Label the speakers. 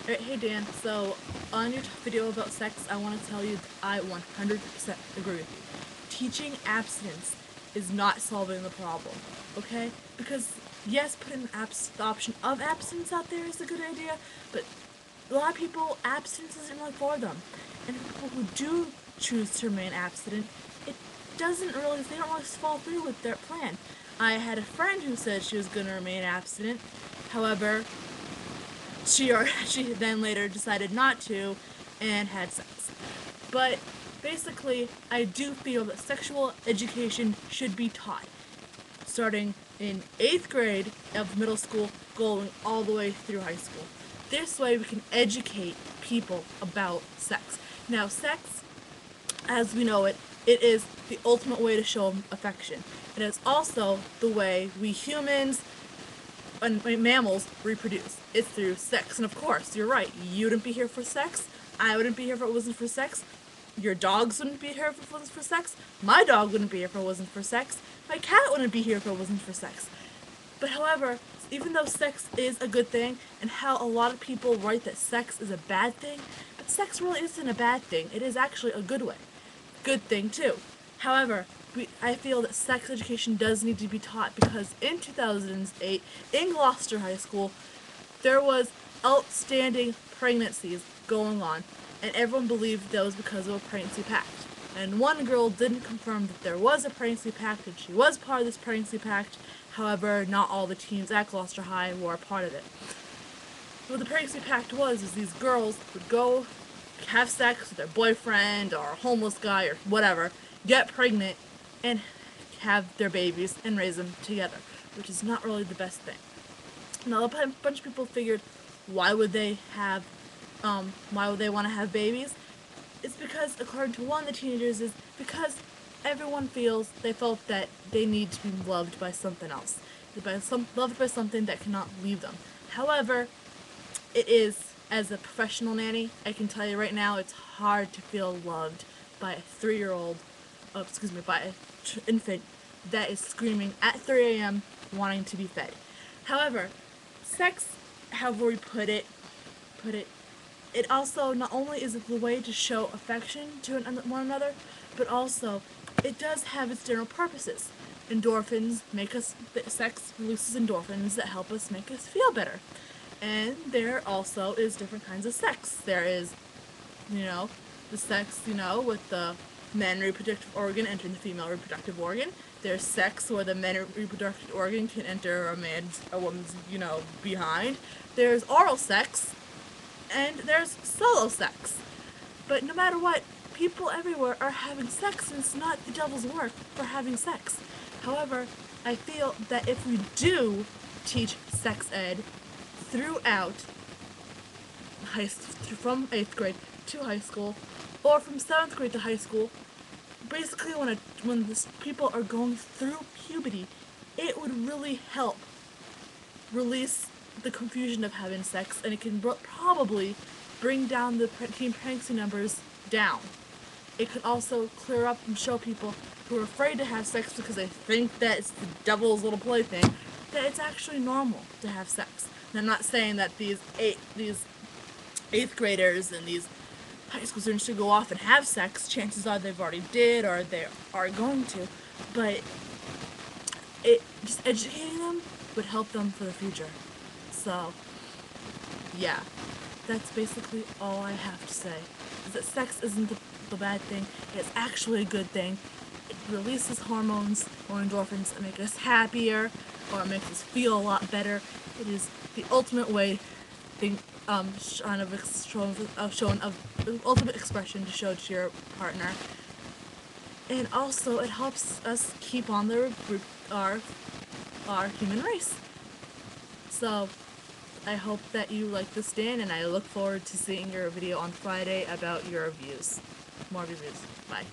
Speaker 1: Alright, hey Dan, so on your video about sex, I want to tell you that I 100% agree with you. Teaching abstinence is not solving the problem, okay? Because yes, putting the option of abstinence out there is a good idea, but a lot of people, abstinence isn't really for them. And for people who do choose to remain abstinent, it they don't really follow through with their plan. I had a friend who said she was going to remain abstinent, however, she then later decided not to and had sex. But basically, I do feel that sexual education should be taught, starting in 8th grade of middle school, going all the way through high school. This way we can educate people about sex. Now, sex, as we know it, it is the ultimate way to show affection. It is also the way we humans and mammals reproduce. It's through sex. And of course, you're right, you wouldn't be here for sex, I wouldn't be here if it wasn't for sex, your dogs wouldn't be here if it wasn't for sex, my dog wouldn't be here if it wasn't for sex, my cat wouldn't be here if it wasn't for sex. But however, even though sex is a good thing, and how a lot of people write that sex is a bad thing, but sex really isn't a bad thing, it is actually a good way. Good thing too. However, I feel that sex education does need to be taught because in 2008, in Gloucester High School, there was outstanding pregnancies going on, and everyone believed that was because of a pregnancy pact. And one girl didn't confirm that there was a pregnancy pact and she was part of this pregnancy pact. However, not all the teens at Gloucester High were a part of it. What the pregnancy pact was is these girls would go have sex with their boyfriend or a homeless guy or whatever, get pregnant, and have their babies and raise them together, which is not really the best thing. Now, a bunch of people figured, why would they want to have babies? It's because, according to one of the teenagers, is because they felt that they need to be loved by something else, loved by something that cannot leave them. However, it is, as a professional nanny, I can tell you right now, it's hard to feel loved by a 3-year-old, by an infant that is screaming at 3 a.m. wanting to be fed. However, sex, however we put it, it also not only is it the way to show affection to one another, but also it does have its general purposes. Endorphins sex releases endorphins that help us make us feel better. And there also is different kinds of sex. There is, the sex, with the men reproductive organ entering the female reproductive organ. There's sex where the men reproductive organ can enter a woman's, behind. There's oral sex, and there's solo sex. But no matter what, people everywhere are having sex, and it's not the devil's work for having sex. However, I feel that if we do teach sex ed throughout from 8th grade to high school, or from 7th grade to high school, basically when people are going through puberty, it would really help release the confusion of having sex, and it can probably bring down the teen pregnancy numbers down. It could also clear up and show people who are afraid to have sex because they think that it's the devil's little plaything, that it's actually normal to have sex. And I'm not saying that these 8th graders and these high school students should go off and have sex. Chances are they've already did or they are going to, but just educating them would help them for the future. So, yeah, that's basically all I have to say, is that sex isn't the bad thing. It's actually a good thing. It releases hormones or endorphins that make us happier, or it makes us feel a lot better. It is the ultimate way, ultimate expression to show to your partner. And also, it helps us keep on our human race. So, I hope that you like this, Dan, and I look forward to seeing your video on Friday about your reviews. More reviews. Bye.